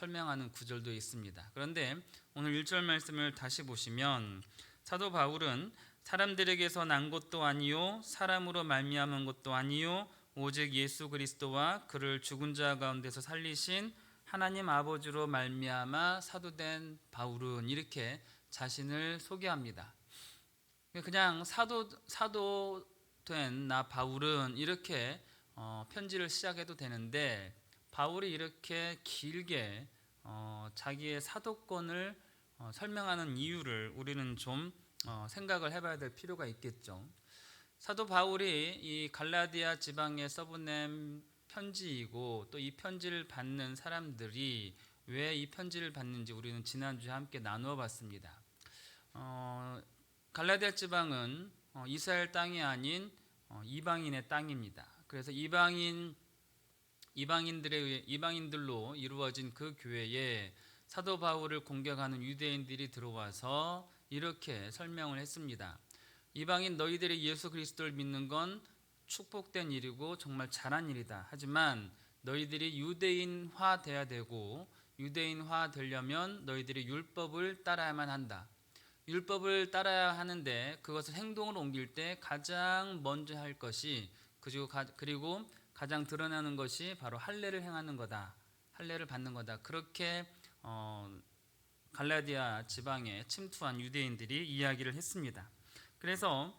설명하는 구절도 있습니다. 그런데 오늘 1절 말씀을 다시 보시면 사도 바울은 사람들에게서 난 것도 아니요 사람으로 말미암은 것도 아니요 오직 예수 그리스도와 그를 죽은 자 가운데서 살리신 하나님 아버지로 말미암아 사도된 바울은 이렇게 자신을 소개합니다. 그냥 사도된 나 바울은 이렇게 편지를 시작해도 되는데 바울이 이렇게 길게 자기의 사도권을 설명하는 이유를 우리는 좀 생각을 해봐야 될 필요가 있겠죠. 사도 바울이 이 갈라디아 지방에 써보낸 편지이고 또 이 편지를 받는 사람들이 왜 이 편지를 받는지 우리는 지난주에 함께 나누어 봤습니다. 갈라디아 지방은 이스라엘 땅이 아닌 이방인의 땅입니다. 그래서 이방인들로 이루어진 그 교회에 사도 바울을 공격하는 유대인들이 들어와서 이렇게 설명을 했습니다. 이방인 너희들이 예수 그리스도를 믿는 건 축복된 일이고 정말 잘한 일이다. 하지만 너희들이 유대인화 돼야 되고 유대인화 되려면 너희들이 율법을 따라야만 한다. 율법을 따라야 하는데 그것을 행동으로 옮길 때 가장 먼저 할 것이 그리고 가장 드러나는 것이 바로 할례를 행하는 거다. 할례를 받는 거다. 그렇게 갈라디아 지방에 침투한 유대인들이 이야기를 했습니다. 그래서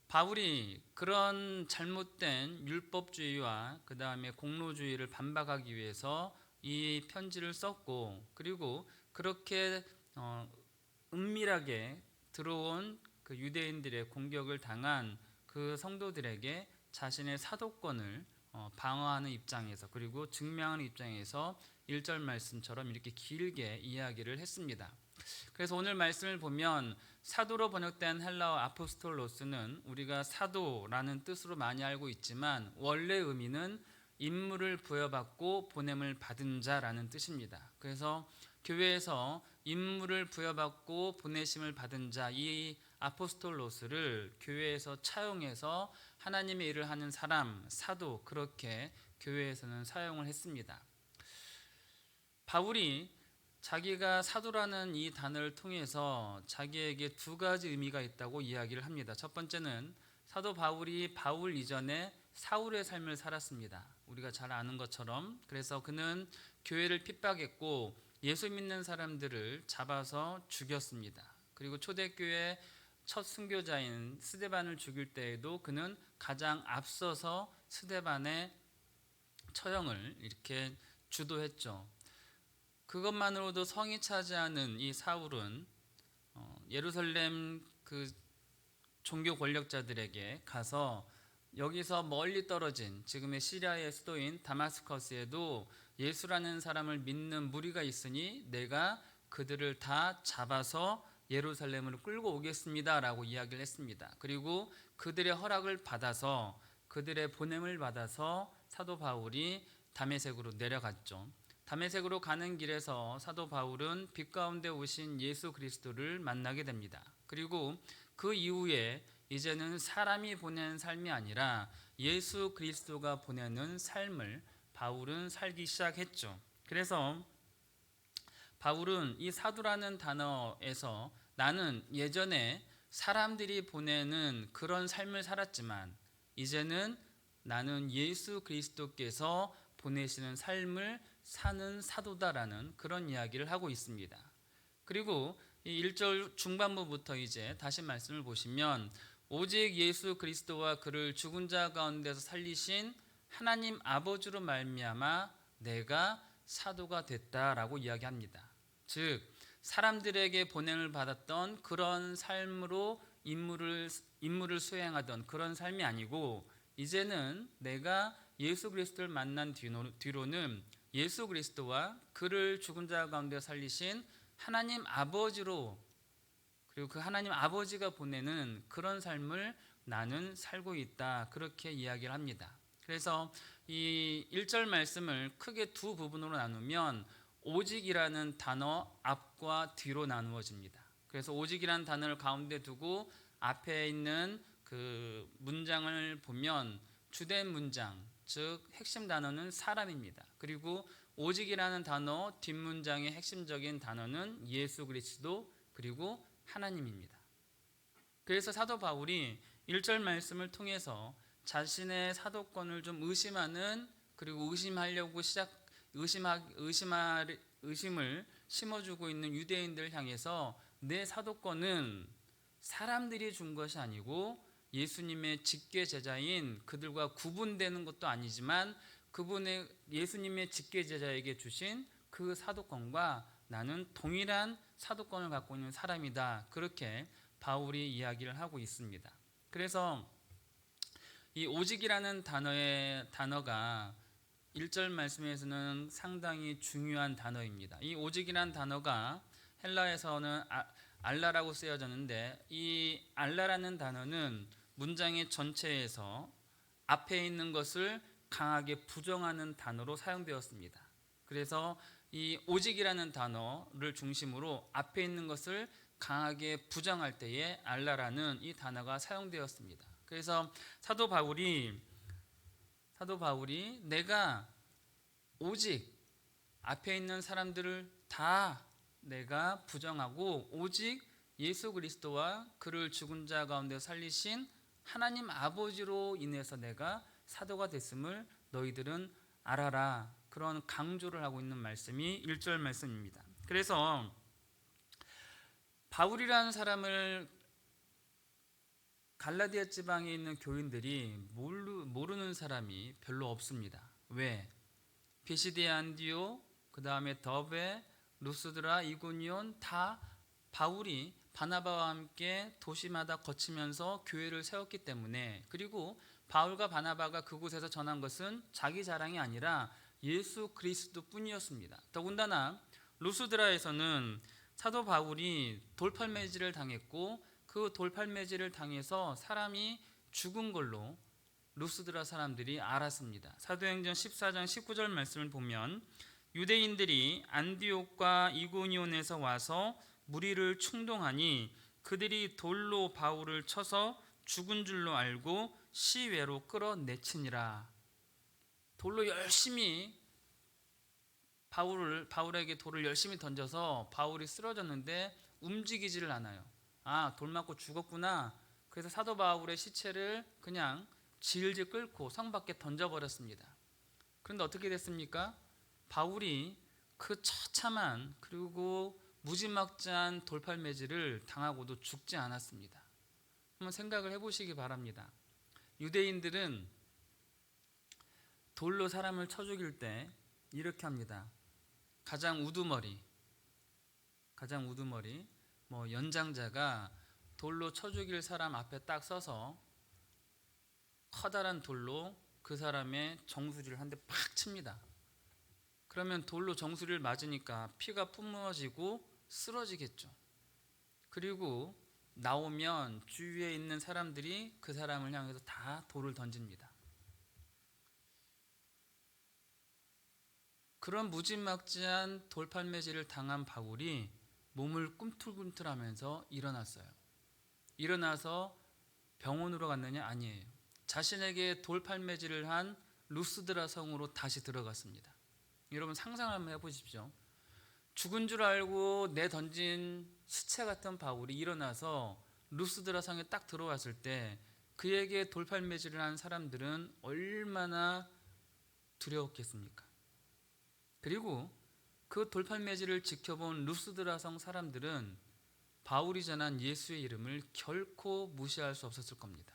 바울이 그런 잘못된 율법주의와 그 다음에 공로주의를 반박하기 위해서 이 편지를 썼고 그리고 그렇게 은밀하게 들어온 그 유대인들의 공격을 당한 그 성도들에게 자신의 사도권을 방어하는 입장에서 그리고 증명하는 입장에서 1절 말씀처럼 이렇게 길게 이야기를 했습니다. 그래서 오늘 말씀을 보면 사도로 번역된 헬라어 아포스톨로스는 우리가 사도라는 뜻으로 많이 알고 있지만 원래 의미는 임무를 부여받고 보냄을 받은 자라는 뜻입니다. 그래서 교회에서 임무를 부여받고 보내심을 받은 자, 이 아포스톨로스를 교회에서 차용해서 하나님의 일을 하는 사람, 사도, 그렇게 교회에서는 사용을 했습니다. 바울이 자기가 사도라는 이 단어를 통해서 자기에게 두 가지 의미가 있다고 이야기를 합니다. 첫 번째는 사도 바울이 바울 이전에 사울의 삶을 살았습니다. 우리가 잘 아는 것처럼. 그래서 그는 교회를 핍박했고 예수 믿는 사람들을 잡아서 죽였습니다. 그리고 초대교회 첫 순교자인 스데반을 죽일 때에도 그는 가장 앞서서 스데반의 처형을 이렇게 주도했죠. 그것만으로도 성이 차지하는 이 사울은 예루살렘 그 종교 권력자들에게 가서 여기서 멀리 떨어진 지금의 시리아의 수도인 다마스커스에도 예수라는 사람을 믿는 무리가 있으니 내가 그들을 다 잡아서 예루살렘으로 끌고 오겠습니다 라고 이야기를 했습니다. 그리고 그들의 허락을 받아서 그들의 보냄을 받아서 사도 바울이 다메섹으로 내려갔죠. 다메섹으로 가는 길에서 사도 바울은 빛 가운데 오신 예수 그리스도를 만나게 됩니다. 그리고 그 이후에 이제는 사람이 보내는 삶이 아니라 예수 그리스도가 보내는 삶을 바울은 살기 시작했죠. 그래서 바울은 이 사도라는 단어에서 나는 예전에 사람들이 보내는 그런 삶을 살았지만 이제는 나는 예수 그리스도께서 보내시는 삶을 사는 사도다라는 그런 이야기를 하고 있습니다. 그리고 이 1절 중반부부터 이제 다시 말씀을 보시면 오직 예수 그리스도와 그를 죽은 자 가운데서 살리신 하나님 아버지로 말미암아 내가 사도가 됐다라고 이야기합니다. 즉 사람들에게 보냄을 받았던 그런 삶으로 임무를 수행하던 그런 삶이 아니고 이제는 내가 예수 그리스도를 만난 뒤로는 예수 그리스도와 그를 죽은 자 가운데 살리신 하나님 아버지로 그리고 그 하나님 아버지가 보내는 그런 삶을 나는 살고 있다. 그렇게 이야기를 합니다. 그래서 이 1절 말씀을 크게 두 부분으로 나누면 오직이라는 단어 앞과 뒤로 나누어집니다. 그래서 오직이라는 단어를 가운데 두고 앞에 있는 그 문장을 보면 주된 문장, 즉 핵심 단어는 사람입니다. 그리고 오직이라는 단어 뒷문장의 핵심적인 단어는 예수 그리스도 그리고 하나님입니다. 그래서 사도 바울이 1절 말씀을 통해서 자신의 사도권을 좀 의심하는, 그리고 의심을 심어주고 있는 유대인들을 향해서 내 사도권은 사람들이 준 것이 아니고 예수님의 직계 제자인 그들과 구분되는 것도 아니지만 그분의 예수님의 직계 제자에게 주신 그 사도권과 나는 동일한 사도권을 갖고 있는 사람이다. 그렇게 바울이 이야기를 하고 있습니다. 그래서 이 오직이라는 단어가 1절 말씀에서는 상당히 중요한 단어입니다. 이 오직이라는 단어가 헬라에서는 알라라고 쓰여졌는데, 이 알라라는 단어는 문장의 전체에서 앞에 있는 것을 강하게 부정하는 단어로 사용되었습니다. 그래서 이 오직이라는 단어를 중심으로 앞에 있는 것을 강하게 부정할 때에 알라라는 이 단어가 사용되었습니다. 그래서 사도 바울이 내가 오직 앞에 있는 사람들을 다 내가 부정하고 오직 예수 그리스도와 그를 죽은 자 가운데 살리신 하나님 아버지로 인해서 내가 사도가 됐음을 너희들은 알아라. 그런 강조를 하고 있는 말씀이 1절 말씀입니다. 그래서 바울이라는 사람을 갈라디아 지방에 있는 교인들이 모르는 사람이 별로 없습니다. 왜? 비시디아, 안디오, 그 다음에 더베, 루스드라, 이고니온 다 바울이 바나바와 함께 도시마다 거치면서 교회를 세웠기 때문에, 그리고 바울과 바나바가 그곳에서 전한 것은 자기 자랑이 아니라 예수 그리스도 뿐이었습니다. 더군다나 루스드라에서는 사도 바울이 돌팔매질을 당했고 그 돌팔매질을 당해서 사람이 죽은 걸로 루스드라 사람들이 알았습니다. 사도행전 14장 19절 말씀을 보면 유대인들이 안디옥과 이고니온에서 와서 무리를 충동하니 그들이 돌로 바울을 쳐서 죽은 줄로 알고 시외로 끌어내치니라. 돌로 열심히 바울에게 돌을 열심히 던져서 바울이 쓰러졌는데 움직이지를 않아요. 돌 맞고 죽었구나. 그래서 사도 바울의 시체를 그냥 질질 끌고 성 밖에 던져버렸습니다. 그런데 어떻게 됐습니까? 바울이 그 처참한 그리고 무지막지한 돌팔매질을 당하고도 죽지 않았습니다. 한번 생각을 해보시기 바랍니다. 유대인들은 돌로 사람을 쳐 죽일 때 이렇게 합니다. 가장 우두머리, 연장자가 돌로 쳐 죽일 사람 앞에 딱 서서 커다란 돌로 그 사람의 정수리를 한 대 팍 칩니다. 그러면 돌로 정수리를 맞으니까 피가 뿜어지고 쓰러지겠죠. 그리고 나오면 주위에 있는 사람들이 그 사람을 향해서 다 돌을 던집니다. 그런 무지막지한 돌팔매질을 당한 바울이 몸을 꿈틀꿈틀하면서 일어났어요. 일어나서 병원으로 갔느냐? 아니에요. 자신에게 돌팔매질을 한 루스드라 성으로 다시 들어갔습니다. 여러분 상상을 한번 해보십시오. 죽은 줄 알고 내던진 시체 같은 바울이 일어나서 루스드라 성에 딱 들어왔을 때 그에게 돌팔매질을 한 사람들은 얼마나 두려웠겠습니까? 그리고 그 돌팔매질을 지켜본 루스드라 성 사람들은 바울이 전한 예수의 이름을 결코 무시할 수 없었을 겁니다.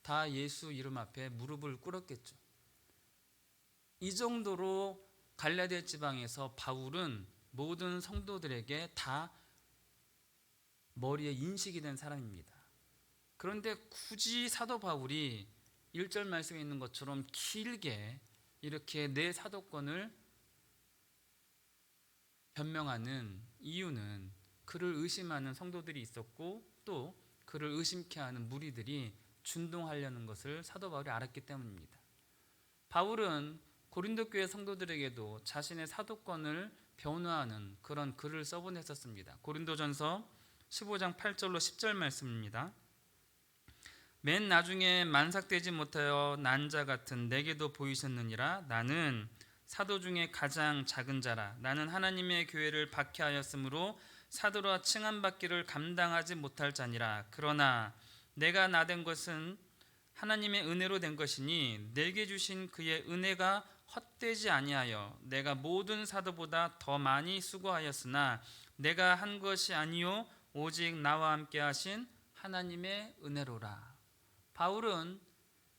다 예수 이름 앞에 무릎을 꿇었겠죠. 이 정도로 갈라디아 지방에서 바울은 모든 성도들에게 다 머리에 인식이 된 사람입니다. 그런데 굳이 사도 바울이 1절 말씀에 있는 것처럼 길게 이렇게 내 사도권을 변명하는 이유는 그를 의심하는 성도들이 있었고 또 그를 의심케 하는 무리들이 준동하려는 것을 사도 바울이 알았기 때문입니다. 바울은 고린도 교회 성도들에게도 자신의 사도권을 변호하는 그런 글을 써보냈었습니다. 고린도전서 15장 8절로 10절 말씀입니다. 맨 나중에 만삭되지 못하여 난 자 같은 내게도 보이셨느니라. 나는 사도 중에 가장 작은 자라. 나는 하나님의 교회를 박해하였으므로 사도라 칭함받기를 감당하지 못할 자니라. 그러나 내가 나된 것은 하나님의 은혜로 된 것이니 내게 주신 그의 은혜가 헛되지 아니하여 내가 모든 사도보다 더 많이 수고하였으나 내가 한 것이 아니요 오직 나와 함께 하신 하나님의 은혜로라. 바울은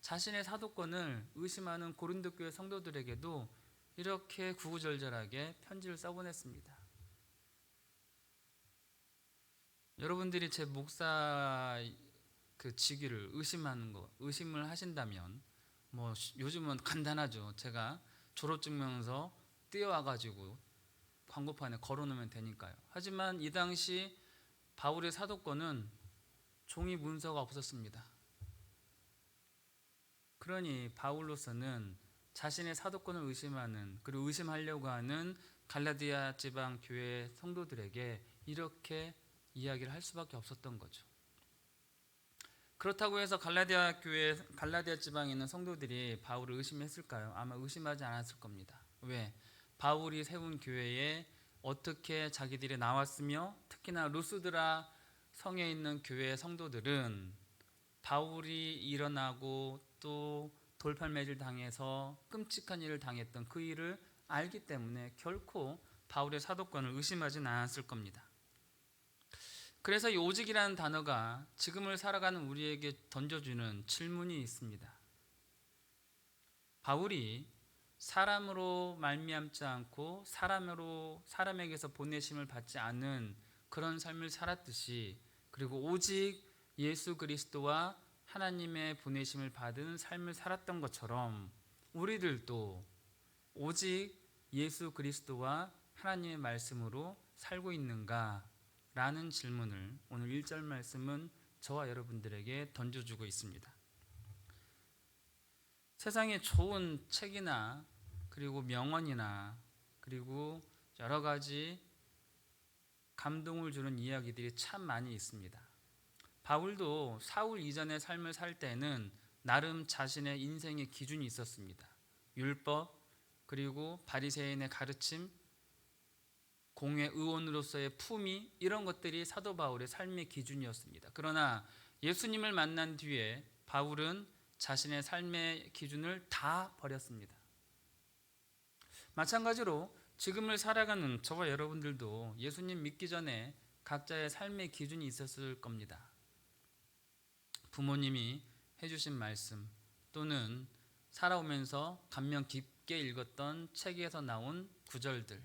자신의 사도권을 의심하는 고린도 교회 성도들에게도 이렇게 구구절절하게 편지를 써보냈습니다. 여러분들이 제 목사 그 직위를 의심을 하신다면 요즘은 간단하죠. 제가 졸업증명서 띄워와가지고 광고판에 걸어놓으면 되니까요. 하지만 이 당시 바울의 사도권은 종이 문서가 없었습니다. 그러니 바울로서는 자신의 사도권을 의심하는, 그리고 의심하려고 하는 갈라디아 지방 교회 성도들에게 이렇게 이야기를 할 수밖에 없었던 거죠. 그렇다고 해서 갈라디아 지방에 있는 성도들이 바울을 의심했을까요? 아마 의심하지 않았을 겁니다. 왜? 바울이 세운 교회에 어떻게 자기들이 나왔으며, 특히나 루스드라 성에 있는 교회 성도들은 바울이 일어나고 또 돌팔매질 당해서 끔찍한 일을 당했던 그 일을 알기 때문에 결코 바울의 사도권을 의심하진 않았을 겁니다. 그래서 이 오직이라는 단어가 지금을 살아가는 우리에게 던져주는 질문이 있습니다. 바울이 사람으로 말미암지 않고 사람에게서 보내심을 받지 않은 그런 삶을 살았듯이, 그리고 오직 예수 그리스도와 하나님의 보내심을 받은 삶을 살았던 것처럼 우리들도 오직 예수 그리스도와 하나님의 말씀으로 살고 있는가? 라는 질문을 오늘 1절 말씀은 저와 여러분들에게 던져주고 있습니다. 세상에 좋은 책이나 그리고 명언이나 그리고 여러 가지 감동을 주는 이야기들이 참 많이 있습니다. 바울도 사울 이전의 삶을 살 때는 나름 자신의 인생의 기준이 있었습니다. 율법, 그리고 바리새인의 가르침, 공회 의원으로서의 품위, 이런 것들이 사도 바울의 삶의 기준이었습니다. 그러나 예수님을 만난 뒤에 바울은 자신의 삶의 기준을 다 버렸습니다. 마찬가지로 지금을 살아가는 저와 여러분들도 예수님 믿기 전에 각자의 삶의 기준이 있었을 겁니다. 부모님이 해주신 말씀, 또는 살아오면서 감명 깊게 읽었던 책에서 나온 구절들,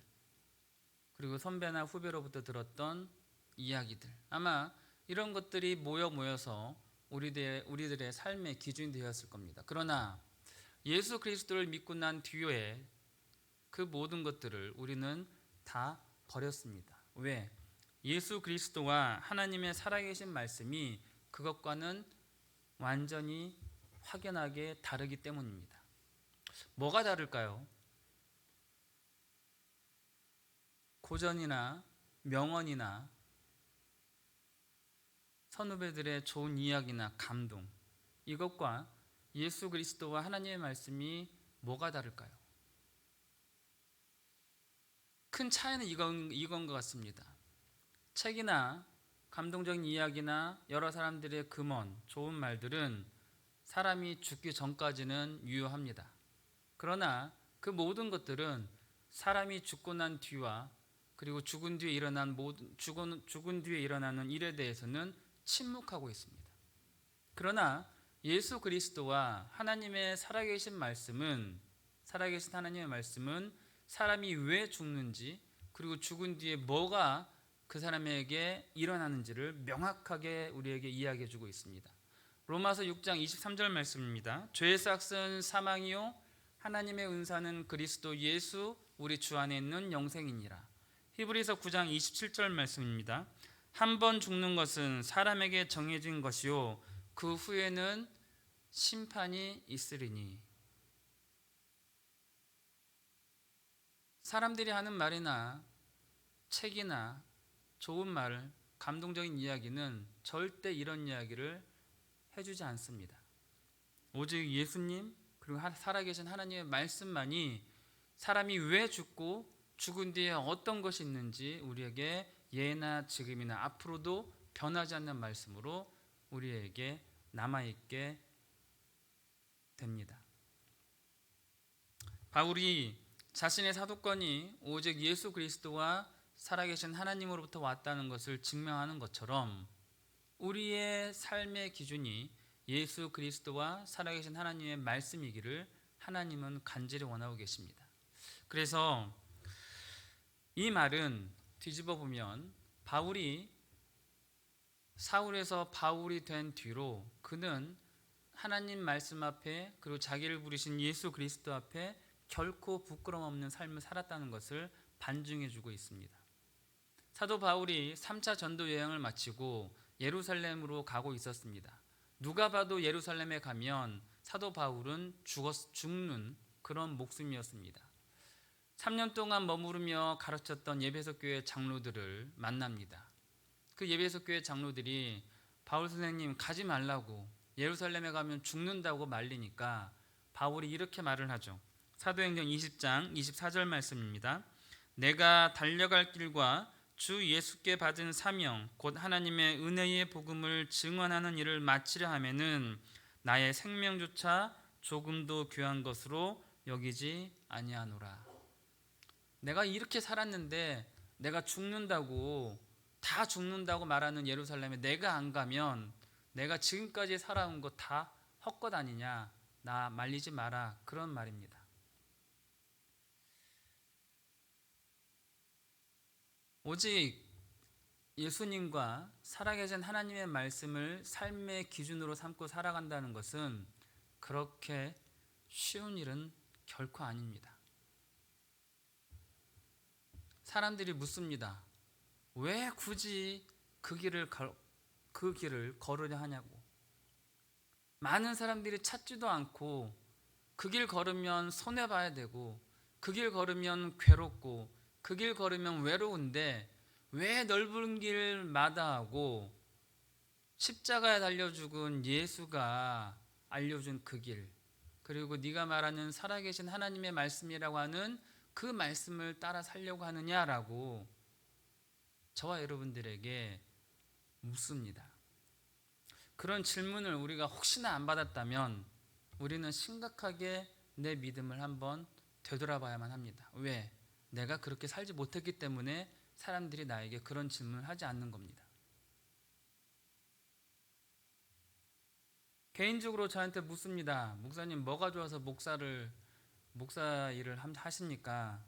그리고 선배나 후배로부터 들었던 이야기들, 아마 이런 것들이 모여서 우리들의 삶의 기준이 되었을 겁니다. 그러나 예수 그리스도를 믿고 난 뒤에 그 모든 것들을 우리는 다 버렸습니다. 왜? 예수 그리스도와 하나님의 살아계신 말씀이 그것과는 완전히 확연하게 다르기 때문입니다. 뭐가 다를까요? 고전이나 명언이나 선후배들의 좋은 이야기나 감동, 이것과 예수 그리스도와 하나님의 말씀이 뭐가 다를까요? 큰 차이는 이건 것 같습니다. 책이나 감동적인 이야기나 여러 사람들의 금언, 좋은 말들은 사람이 죽기 전까지는 유효합니다. 그러나 그 모든 것들은 사람이 죽고 난 뒤와 그리고 죽은 뒤에 일어나는 일에 대해서는 침묵하고 있습니다. 그러나 예수 그리스도와 하나님의 살아계신 하나님의 말씀은 사람이 왜 죽는지, 그리고 죽은 뒤에 뭐가 그 사람에게 일어나는지를 명확하게 우리에게 이야기해 주고 있습니다. 로마서 6장 23절 말씀입니다. 죄의 삭은 사망이요 하나님의 은사는 그리스도 예수 우리 주 안에 있는 영생이니라. 히브리서 9장 27절 말씀입니다. 한 번 죽는 것은 사람에게 정해진 것이요 그 후에는 심판이 있으리니. 사람들이 하는 말이나 책이나 좋은 말, 감동적인 이야기는 절대 이런 이야기를 해주지 않습니다. 오직 예수님, 그리고 살아계신 하나님의 말씀만이 사람이 왜 죽고 죽은 뒤에 어떤 것이 있는지 우리에게 예나 지금이나 앞으로도 변하지 않는 말씀으로 우리에게 남아있게 됩니다. 바울이 자신의 사도권이 오직 예수 그리스도와 살아계신 하나님으로부터 왔다는 것을 증명하는 것처럼 우리의 삶의 기준이 예수 그리스도와 살아계신 하나님의 말씀이기를 하나님은 간절히 원하고 계십니다. 그래서 이 말은 뒤집어 보면 바울이 사울에서 바울이 된 뒤로 그는 하나님 말씀 앞에 그리고 자기를 부르신 예수 그리스도 앞에 결코 부끄럼 없는 삶을 살았다는 것을 반증해 주고 있습니다. 사도 바울이 3차 전도 여행을 마치고 예루살렘으로 가고 있었습니다. 누가 봐도 예루살렘에 가면 사도 바울은 죽는 그런 목숨이었습니다. 3년 동안 머무르며 가르쳤던 예배소 교회 장로들을 만납니다. 그 예배소 교회 장로들이 바울 선생님 가지 말라고, 예루살렘에 가면 죽는다고 말리니까 바울이 이렇게 말을 하죠. 사도행전 20장 24절 말씀입니다. 내가 달려갈 길과 주 예수께 받은 사명 곧 하나님의 은혜의 복음을 증언하는 일을 마치려 하면은 나의 생명조차 조금도 귀한 것으로 여기지 아니하노라. 내가 이렇게 살았는데 내가 죽는다고, 다 죽는다고 말하는 예루살렘에 내가 안 가면 내가 지금까지 살아온 거 다 헛것 아니냐, 나 말리지 마라, 그런 말입니다. 오직 예수님과 살아계신 하나님의 말씀을 삶의 기준으로 삼고 살아간다는 것은 그렇게 쉬운 일은 결코 아닙니다. 사람들이 묻습니다. 왜 굳이 그 길을 걸으려 하냐고. 많은 사람들이 찾지도 않고 그 길 걸으면 손해봐야 되고 그 길 걸으면 괴롭고 그 길 걸으면 외로운데 왜 넓은 길 마다하고 십자가에 달려 죽은 예수가 알려준 그 길, 그리고 네가 말하는 살아계신 하나님의 말씀이라고 하는 그 말씀을 따라 살려고 하느냐라고 저와 여러분들에게 묻습니다. 그런 질문을 우리가 혹시나 안 받았다면 우리는 심각하게 내 믿음을 한번 되돌아봐야만 합니다. 왜? 내가 그렇게 살지 못했기 때문에 사람들이 나에게 그런 질문을 하지 않는 겁니다. 개인적으로 저한테 묻습니다. 목사님, 뭐가 좋아서 목사 일을 하십니까?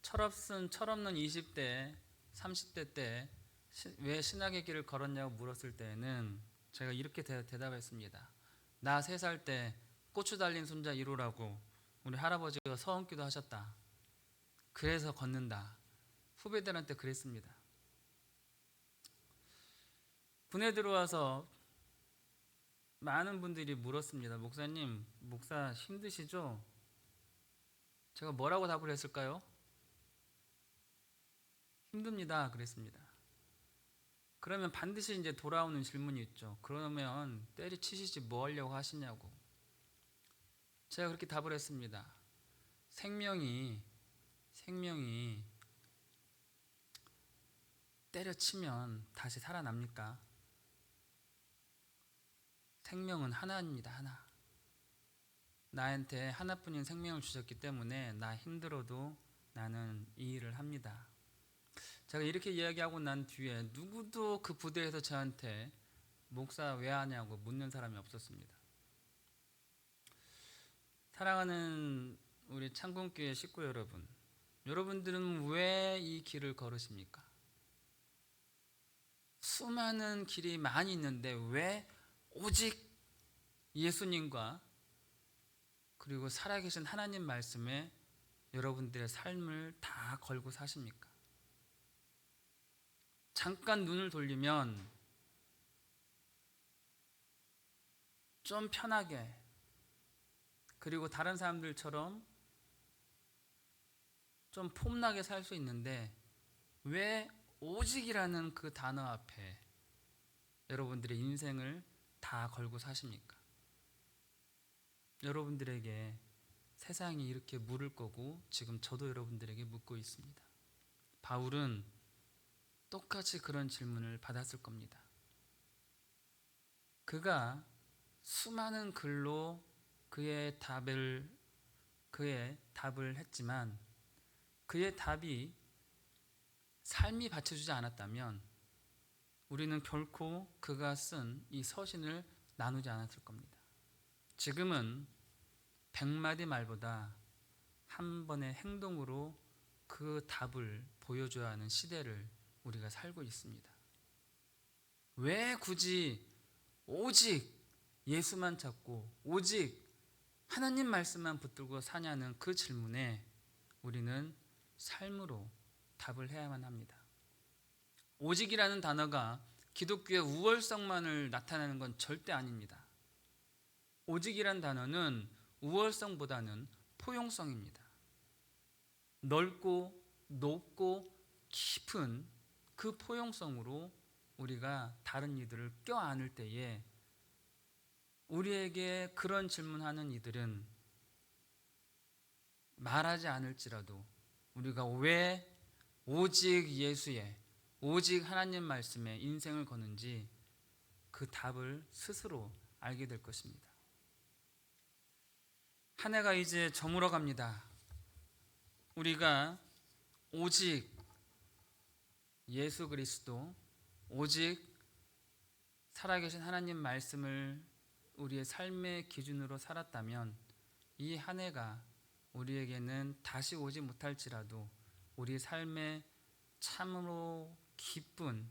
철없는 20대, 30대 때 왜 신학의 길을 걸었냐고 물었을 때는 제가 이렇게 대답했습니다. 나 3살 때 고추 달린 손자 이루라고 우리 할아버지가 서원기도 하셨다. 그래서 걷는다. 후배들한테 그랬습니다. 군에 들어와서 많은 분들이 물었습니다. 목사님, 목사 힘드시죠? 제가 뭐라고 답을 했을까요? 힘듭니다. 그랬습니다. 그러면 반드시 이제 돌아오는 질문이 있죠. 그러면 때리치시지 뭐 하려고 하시냐고. 제가 그렇게 답을 했습니다. 생명이 때려치면 다시 살아납니까? 생명은 하나입니다. 하나. 나한테 하나뿐인 생명을 주셨기 때문에 나 힘들어도 나는 이 일을 합니다. 제가 이렇게 이야기하고 난 뒤에 누구도 그 부대에서 저한테 목사 왜 하냐고 묻는 사람이 없었습니다. 사랑하는 우리 창군교회 식구 여러분, 여러분들은 왜 이 길을 걸으십니까? 수많은 길이 많이 있는데 왜 오직 예수님과 그리고 살아계신 하나님 말씀에 여러분들의 삶을 다 걸고 사십니까? 잠깐 눈을 돌리면 좀 편하게, 그리고 다른 사람들처럼 좀 폼나게 살 수 있는데 왜 오직이라는 그 단어 앞에 여러분들의 인생을 다 걸고 사십니까? 여러분들에게 세상이 이렇게 물을 거고 지금 저도 여러분들에게 묻고 있습니다. 바울은 똑같이 그런 질문을 받았을 겁니다. 그가 수많은 글로 그의 답을 했지만 그의 답이 삶이 받쳐주지 않았다면 우리는 결코 그가 쓴 이 서신을 나누지 않았을 겁니다. 지금은 100마디 말보다 한 번의 행동으로 그 답을 보여줘야 하는 시대를 우리가 살고 있습니다. 왜 굳이 오직 예수만 찾고 오직 하나님 말씀만 붙들고 사냐는 그 질문에 우리는 삶으로 답을 해야만 합니다. 오직이라는 단어가 기독교의 우월성만을 나타내는 건 절대 아닙니다. 오직이란 단어는 우월성보다는 포용성입니다. 넓고 높고 깊은 그 포용성으로 우리가 다른 이들을 껴안을 때에 우리에게 그런 질문하는 이들은 말하지 않을지라도 우리가 왜 오직 예수의 오직 하나님 말씀에 인생을 거는지 그 답을 스스로 알게 될 것입니다. 한 해가 이제 저물어 갑니다. 우리가 오직 예수 그리스도, 오직 살아계신 하나님 말씀을 우리의 삶의 기준으로 살았다면 이 한 해가 우리에게는 다시 오지 못할지라도 우리 삶의 참으로 기쁜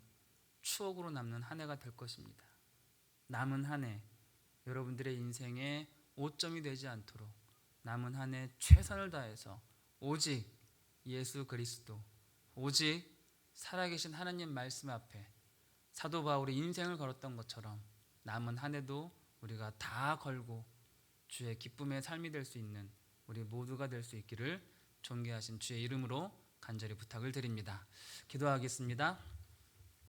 추억으로 남는 한 해가 될 것입니다. 남은 한 해 여러분들의 인생의 오점이 되지 않도록 남은 한 해 최선을 다해서 오직 예수 그리스도, 오직 살아계신 하나님 말씀 앞에 사도 바울이 인생을 걸었던 것처럼 남은 한 해도 우리가 다 걸고 주의 기쁨의 삶이 될 수 있는 우리 모두가 될 수 있기를 존귀하신 주의 이름으로 간절히 부탁을 드립니다. 기도하겠습니다.